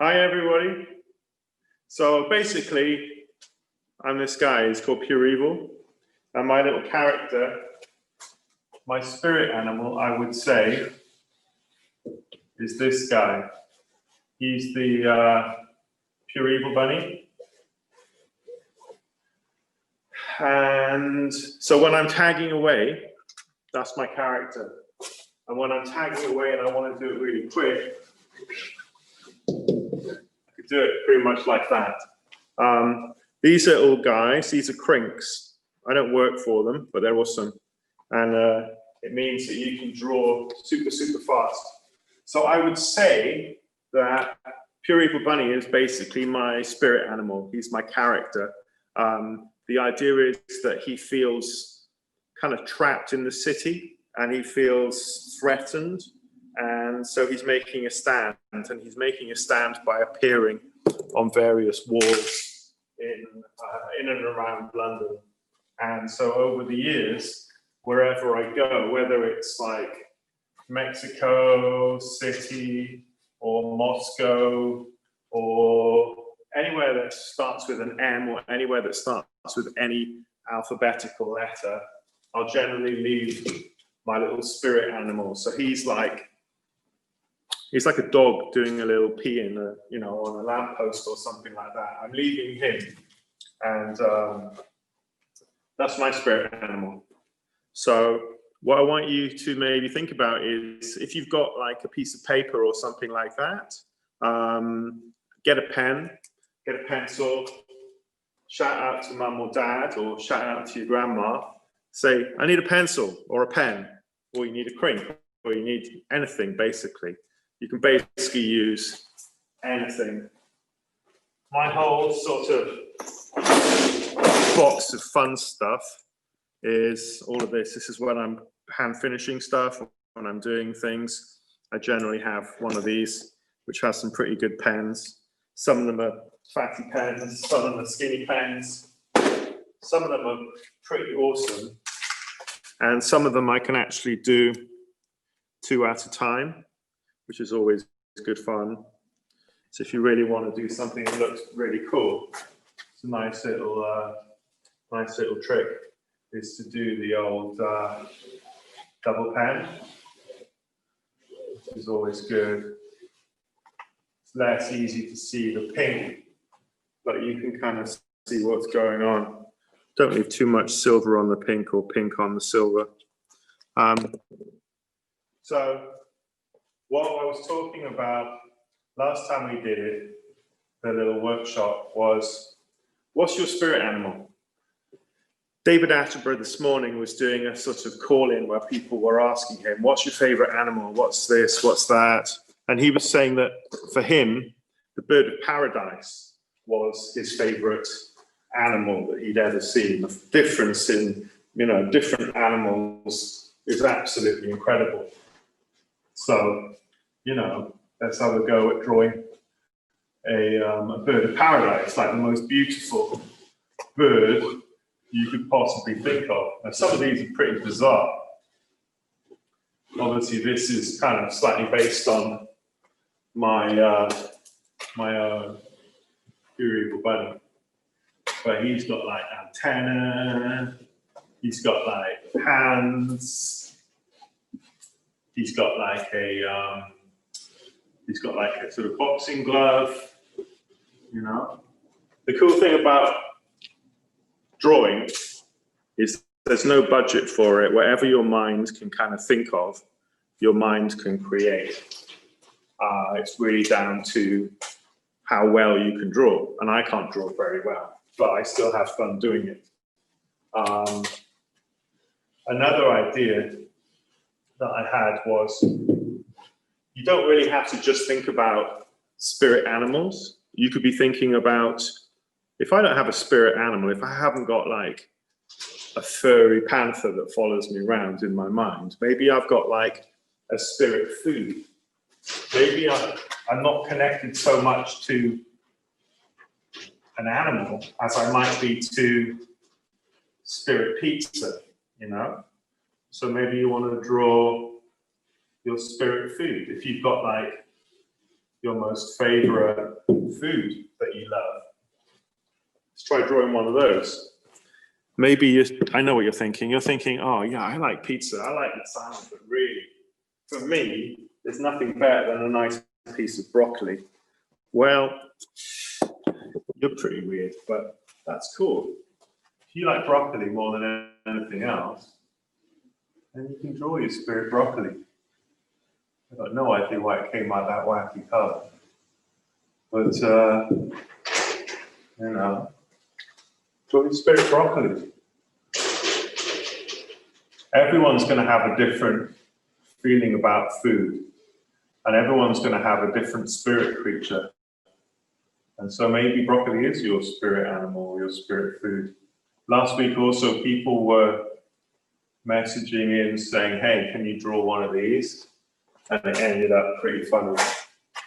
Hi, everybody. So basically, I'm this guy. He's called Pure Evil. And my little character, my spirit animal, I would say, is this guy. He's the Pure Evil bunny. And so when I'm tagging away, that's my character. And when I'm tagging away and I want to do it really quick, I could do it pretty much like that. These little guys, these are crinks. I don't work for them, but they're awesome. And it means that you can draw super, super fast. So I would say that Pure Evil Bunny is basically my spirit animal. He's my character. The idea is that he feels kind of trapped in the city and he feels threatened. And so he's making a stand, and he's making a stand by appearing on various walls in and around London. And so over the years, wherever I go, whether it's like Mexico City or Moscow or anywhere that starts with an M or anywhere that starts with any alphabetical letter, I'll generally leave my little spirit animal. So he's like a dog doing a little pee in on a lamppost or something like that. I'm leaving him, and that's my spirit animal. So what I want you to maybe think about is, if you've got like a piece of paper or something like that, get a pen, get a pencil, shout out to mum or dad, or shout out to your grandma. Say, I need a pencil or a pen, or you need a crink, or you need anything, basically. You can basically use anything. My whole sort of box of fun stuff is all of this. This is when I'm hand finishing stuff, when I'm doing things. I generally have one of these, which has some pretty good pens. Some of them are fatty pens, some of them are skinny pens. Some of them are pretty awesome. And some of them I can actually do 2 at a time, which is always good fun. So if you really want to do something that looks really cool, it's a nice little trick is to do the old double pen, which is always good. It's less easy to see the pink, but you can kind of see what's going on. Don't leave too much silver on the pink or pink on the silver. So what I was talking about last time we did it, the little workshop, was, what's your spirit animal? David Attenborough this morning was doing a sort of call-in where people were asking him, what's your favorite animal? What's this? What's that? And he was saying that for him, the bird of paradise was his favorite animal that he'd ever seen. The difference in, different animals is absolutely incredible. So, let's have a go at drawing a bird of paradise, like the most beautiful bird you could possibly think of. Now, some of these are pretty bizarre. Obviously, this is kind of slightly based on my Pure Evil Bunny. But he's got like antenna, he's got like hands, he's got like a sort of boxing glove, The cool thing about drawing is there's no budget for it. Whatever your mind can kind of think of, your mind can create. It's really down to how well you can draw. And I can't draw very well, but I still have fun doing it. Another idea that I had was, you don't really have to just think about spirit animals. You could be thinking about, if I don't have a spirit animal, if I haven't got like a furry panther that follows me around in my mind, maybe I've got like a spirit food. Maybe I'm not connected so much to an animal as I might be to spirit pizza, So maybe you want to draw your spirit food. If you've got like, your most favorite food that you love. Let's try drawing one of those. Maybe I know what you're thinking. You're thinking, oh yeah, I like pizza, I like lasagna, but really, for me, there's nothing better than a nice piece of broccoli. Well, you're pretty weird, but that's cool. If you like broccoli more than anything else, then you can draw your spirit broccoli. I've got no idea why it came out that wacky color. But, you know, draw your spirit broccoli. Everyone's going to have a different feeling about food, and everyone's going to have a different spirit creature. And so maybe broccoli is your spirit animal, your spirit food. Last week also, people were messaging in saying, hey, can you draw one of these? And it ended up pretty funny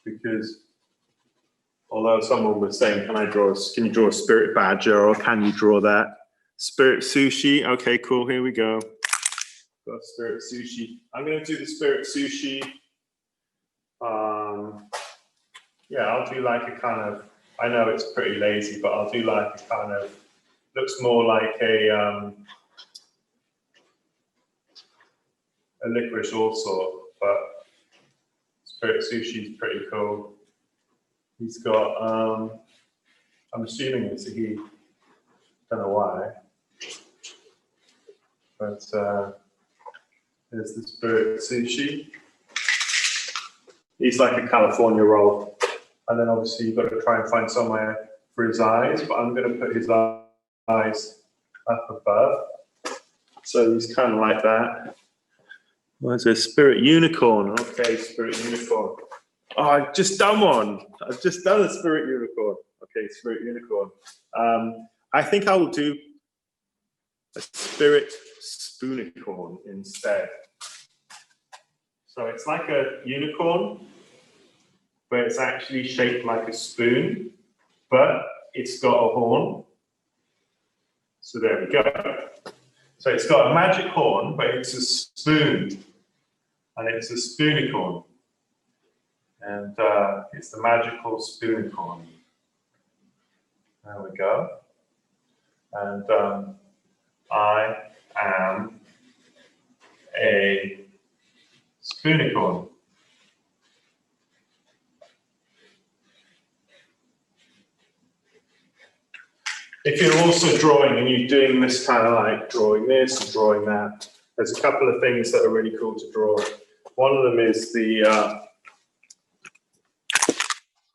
because although someone was saying, can you draw a spirit badger, or can you draw that? Spirit sushi, okay, cool, here we go. Got spirit sushi. I'm gonna do the spirit sushi. Yeah, I'll do like a kind of, I know it's pretty lazy, but I'll do like a kind of, looks more like a licorice all sort, but spirit sushi is pretty cool. He's got, I'm assuming it's a he, don't know why, but there's the spirit sushi. He's like a California roll. And then obviously you've got to try and find somewhere for his eyes, but I'm going to put his eyes up above. So he's kind of like that. Where's a spirit unicorn? Okay, spirit unicorn. Oh, I've just done one. I've just done a spirit unicorn. Okay, spirit unicorn. I think I will do a spirit spoonicorn instead. So it's like a unicorn, but it's actually shaped like a spoon, but it's got a horn. So there we go. So it's got a magic horn, but it's a spoon, and it's a spoonicorn. And it's the magical spoonicorn. There we go. And I am a spoonicorn. If you're also drawing and you're doing this kind of like drawing this and drawing that, there's a couple of things that are really cool to draw. One of them is the,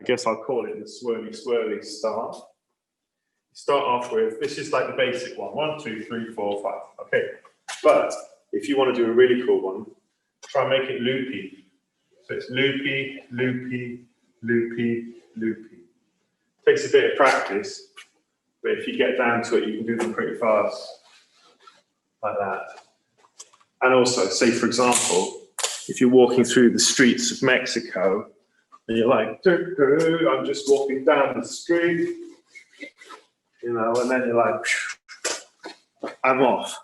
I guess I'll call it the swirly star. Start off with, this is like the basic one, 1, 2, 3, 4, 5. Okay, but if you want to do a really cool one, try and make it loopy. So it's loopy, loopy, loopy, loopy. Takes a bit of practice, but if you get down to it, you can do them pretty fast, like that. And also, say for example, if you're walking through the streets of Mexico, and you're like, I'm just walking down the street, you know, and then you're like, I'm off.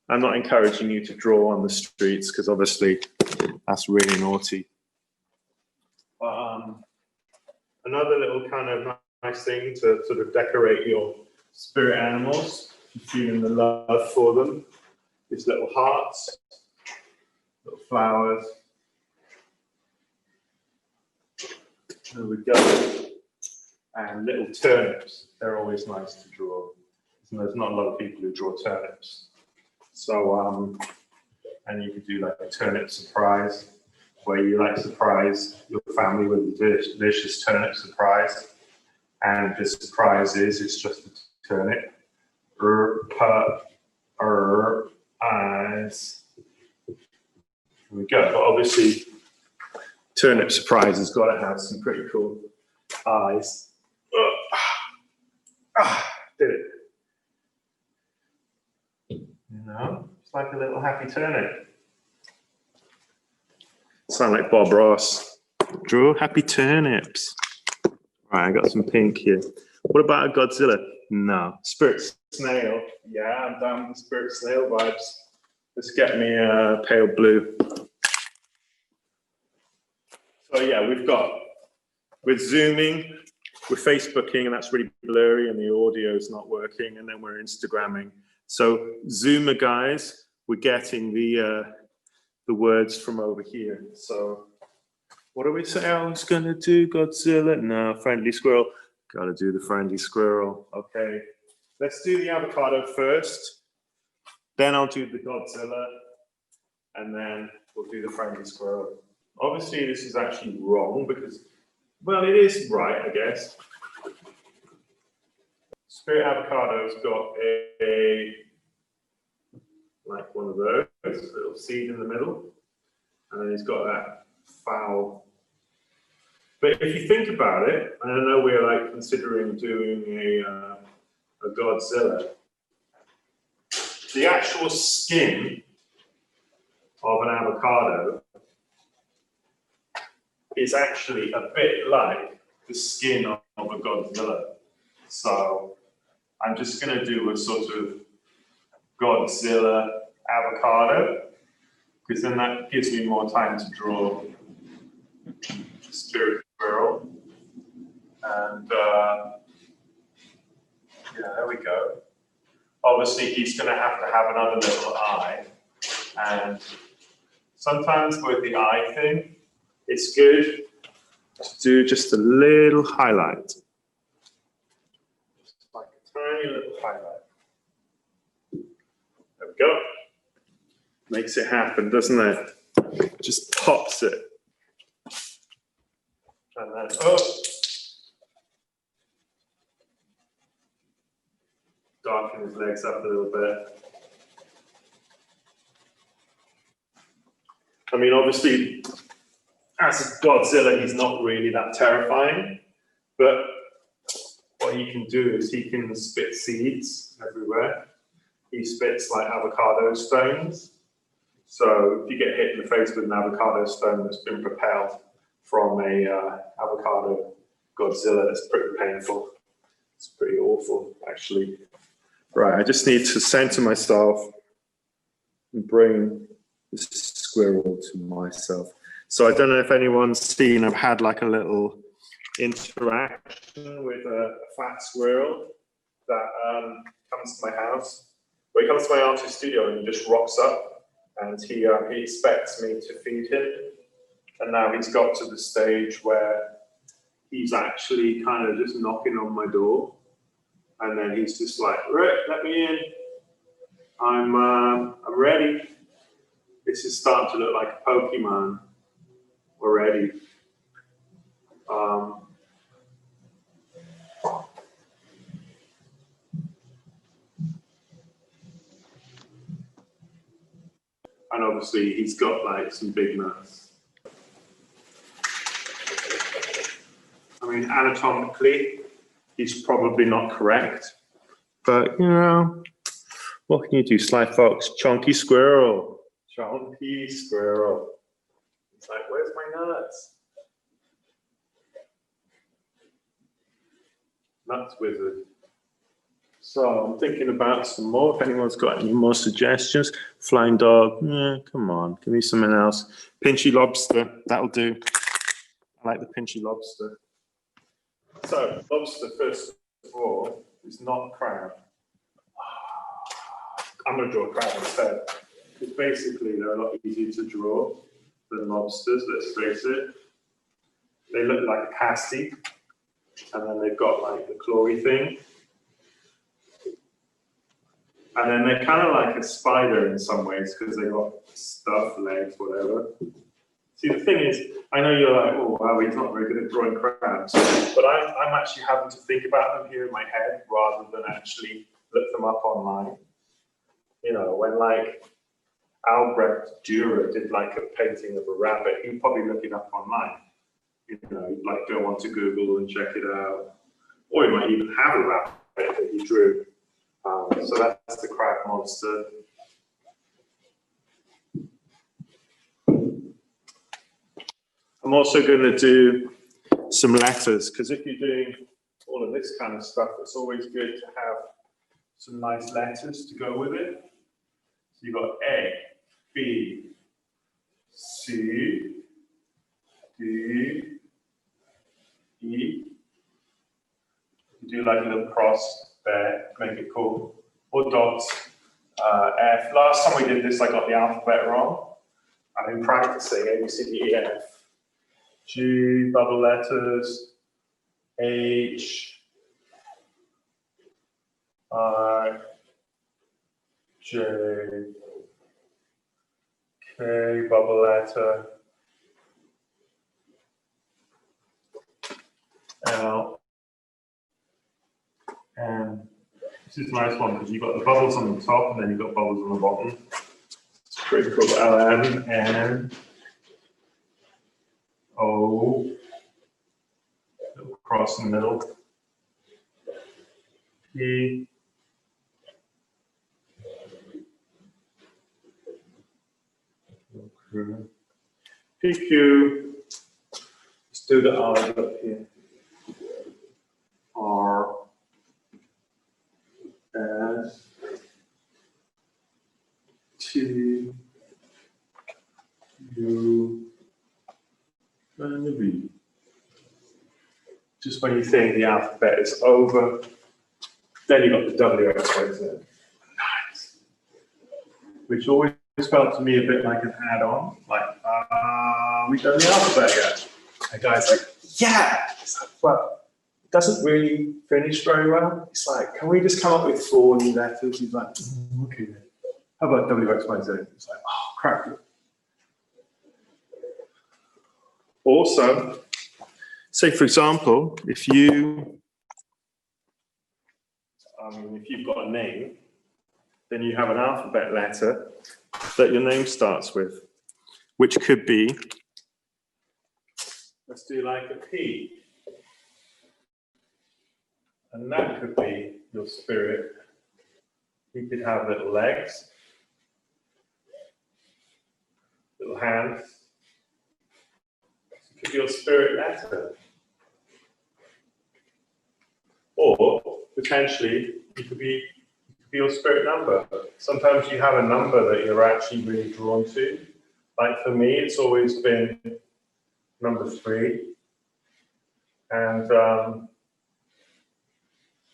I'm not encouraging you to draw on the streets because obviously that's really naughty. Another little kind of nice thing to sort of decorate your spirit animals, feeling the love for them, is little hearts, little flowers. There we go. And little turnips, they're always nice to draw. And there's not a lot of people who draw turnips. So, and you could do like a turnip surprise, where you like surprise your family with a delicious turnip surprise. And the surprise is, it's just a turnip. Eyes. Here we go. But obviously, turnip surprise has got to have some pretty cool eyes. Did it. You know, it's like a little happy turnip. Sound like Bob Ross. Draw happy turnips. Right, I got some pink here. What about a Godzilla? No. Spirit snail. Yeah, I'm down with the spirit snail vibes. Let's get me a pale blue. So yeah, we've got We're zooming, we're Facebooking, and that's really blurry, and the audio is not working, and then we're Instagramming. So Zoomer guys, we're getting the words from over here. So what do we say I was gonna do? Godzilla? No, friendly squirrel. Gotta do the friendly squirrel. Okay, let's do the avocado first. Then I'll do the Godzilla, and then we'll do the friendly squirrel. Obviously, this is actually wrong because, well, it is right, I guess. Spirit avocado's got like one of those, little seed in the middle, and then it's got that foul. But if you think about it, and I know we're like considering doing a Godzilla, the actual skin of an avocado is actually a bit like the skin of a Godzilla. So I'm just going to do a sort of Godzilla avocado, because then that gives me more time to draw Spirit Squirrel. And yeah, there we go. Obviously, he's going to have another little eye. And sometimes with the eye thing, it's good to do just a little highlight. Just like a tiny little highlight. There we go. Makes it happen, doesn't it? Just pops it. And then, oh. Darken his legs up a little bit. I mean, obviously, as a Godzilla, he's not really that terrifying, but what he can do is he can spit seeds everywhere. He spits like avocado stones. So if you get hit in the face with an avocado stone that's been propelled from a avocado Godzilla, it's pretty painful. It's pretty awful, actually. Right, I just need to center myself and bring this squirrel to myself. So I don't know if anyone's seen, I've had like a little interaction with a fat squirrel that comes to my house. Well, he comes to my artist studio and he just rocks up, and he expects me to feed him. And now he's got to the stage where he's actually kind of just knocking on my door. And then he's just like, Rick, let me in. I'm ready. This is starting to look like a Pokemon already. And obviously he's got like some big nuts. I mean, anatomically, he's probably not correct, but you know, what can you do, Sly Fox? Chonky squirrel, chonky squirrel. It's like, where's my nuts? Nuts wizard. So I'm thinking about some more. If anyone's got any more suggestions, flying dog. Yeah, come on, give me something else. Pinchy lobster, that'll do. I like the pinchy lobster. So lobster, first of all, is not crab. I'm going to draw a crab instead, because basically they're a lot easier to draw than lobsters, let's face it. They look like a pasty, and then they've got like the clawy thing. And then they're kind of like a spider in some ways, because they've got stuff, legs, whatever. See, the thing is, I know you're like, oh, wow, he's not very good at drawing crabs, but I'm actually having to think about them here in my head rather than actually look them up online. You know, when like Albrecht Dürer did like a painting of a rabbit, he'd probably look it up online. You know, he'd like go onto Google and check it out. Or he might even have a rabbit that he drew. So that's the crab monster. I'm also going to do some letters, because if you're doing all of this kind of stuff, it's always good to have some nice letters to go with it. So you've got A, B, C, D, E. You do like a little cross there to make it cool. Or dots, F. Last time we did this, I got the alphabet wrong. I've been practicing A, B, C, D, E, F. G, double letters, H, I, J, K, bubble letter, L, and this is a nice one because you've got the bubbles on the top and then you've got bubbles on the bottom. It's pretty cool. L, M, N, O, little cross in the middle, P, PQ, let's do the R up here. R, S, T, U, and V. Just when you think the alphabet is over, then you've got the W, X, Y, Z. Nice. Which always felt to me a bit like an add-on, like, we've done the alphabet yet. And guy's like, yeah! It's like, well, it doesn't really finish very well. It's like, can we just come up with 4 new letters? He's like, okay then. How about W, X, Y, Z? It's like, oh, crap. Also, say for example, if you've got a name, then you have an alphabet letter that your name starts with, which could be, let's do like a P. And that could be your spirit. You could have little legs, little hands. It could be your spirit letter. Or potentially, it could be your spirit number. Sometimes you have a number that you're actually really drawn to. Like for me, it's always been number 3. And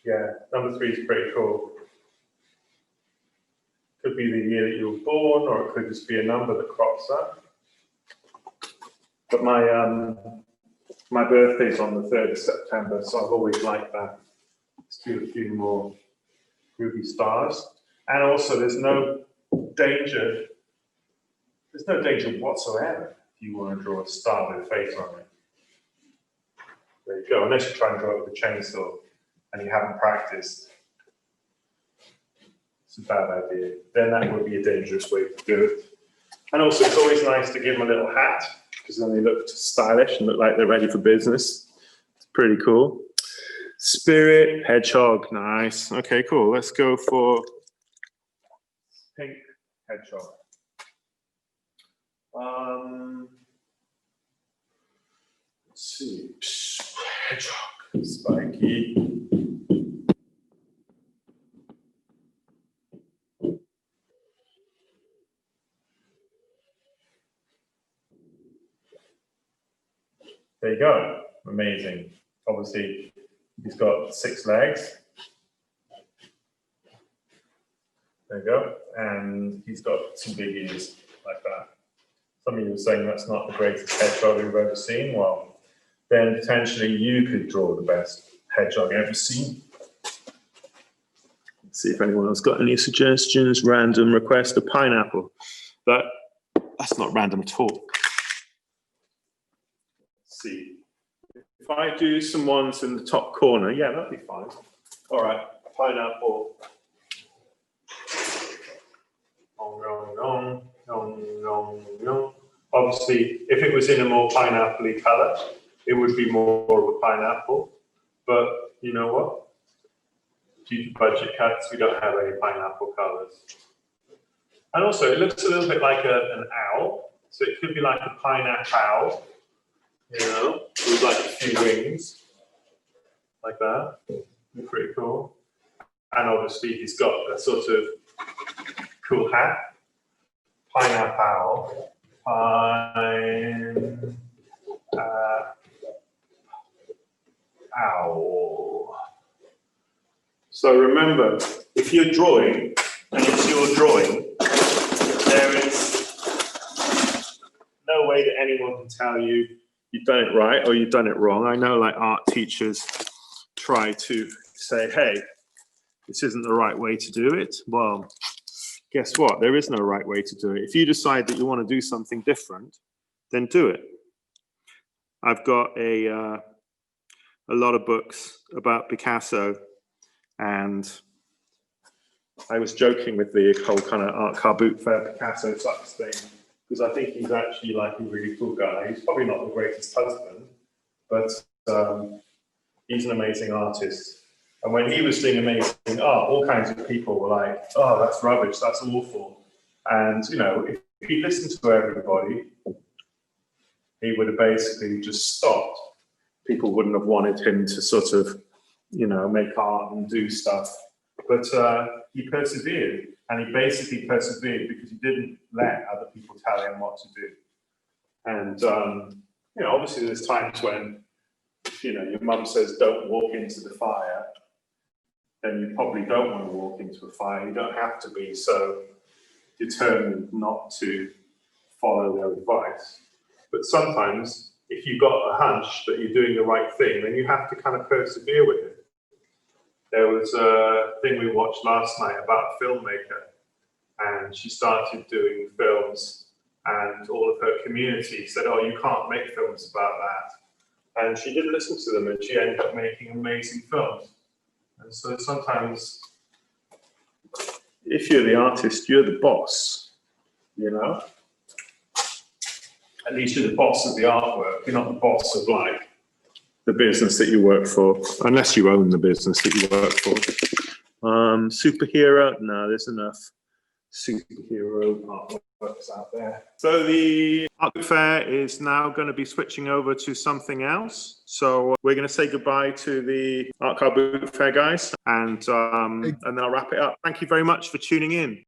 yeah, number 3 is pretty cool. Could be the year that you were born, or it could just be a number that crops up. But my birthday's on the 3rd of September, so I've always liked that. Let's do a few more groovy stars. And also, there's no danger whatsoever if you want to draw a star with a face on it. There you go, unless you try and draw it with a chainsaw and you haven't practiced. It's a bad idea. Then that would be a dangerous way to do it. And also, it's always nice to give them a little hat, because then they look stylish and look like they're ready for business. It's pretty cool. Spirit, hedgehog, nice. Okay, cool. Let's go for pink hedgehog. Let's see. Hedgehog, spiky. There you go. Amazing. Obviously, he's got 6 legs. There you go. And he's got some big ears like that. Some of you are saying that's not the greatest hedgehog you've ever seen. Well, then potentially you could draw the best hedgehog ever seen. Let's see if anyone else got any suggestions. Random request, a pineapple. That's not random at all. See, if I do some ones in the top corner, yeah, that'd be fine. All right, pineapple. Obviously, if it was in a more pineapple-y color, it would be more of a pineapple. But you know what? Due to budget cuts, we don't have any pineapple colors. And also, it looks a little bit like an owl. So it could be like a pineapple owl. You know, with like a few wings, like that. Pretty cool. And obviously, he's got a sort of cool hat. Pineapple. Ow. So remember, if you're drawing and it's your drawing, there is no way that anyone can tell you you've done it right or you've done it wrong. I know like art teachers try to say, hey, this isn't the right way to do it. Well, guess what? There is no right way to do it. If you decide that you want to do something different, then do it. I've got a lot of books about Picasso, and I was joking with the whole kind of art car boot fair Picasso sucks thing, because I think he's actually like a really cool guy. He's probably not the greatest husband, but he's an amazing artist. And when he was doing amazing art, all kinds of people were like, oh, that's rubbish, that's awful. And, you know, if he listened to everybody, he would have basically just stopped. People wouldn't have wanted him to sort of, you know, make art and do stuff. But he persevered, and he basically persevered because he didn't let other people tell him what to do. And, you know, obviously there's times when, you know, your mum says, don't walk into the fire, then you probably don't want to walk into a fire. You don't have to be so determined not to follow their advice. But sometimes, if you've got a hunch that you're doing the right thing, then you have to kind of persevere with it. There was a thing we watched last night about a filmmaker, and she started doing films, and all of her community said, oh, you can't make films about that. And she didn't listen to them, and she ended up making amazing films. And so sometimes, if you're the artist, you're the boss, you know? At least you're the boss of the artwork. You're not the boss of, like, the business that you work for, unless you own the business that you work for. Superhero? No, there's enough superhero artworks out there. So the art fair is now going to be switching over to something else. So we're going to say goodbye to the Art Car Boot Fair guys, and then I'll wrap it up. Thank you very much for tuning in.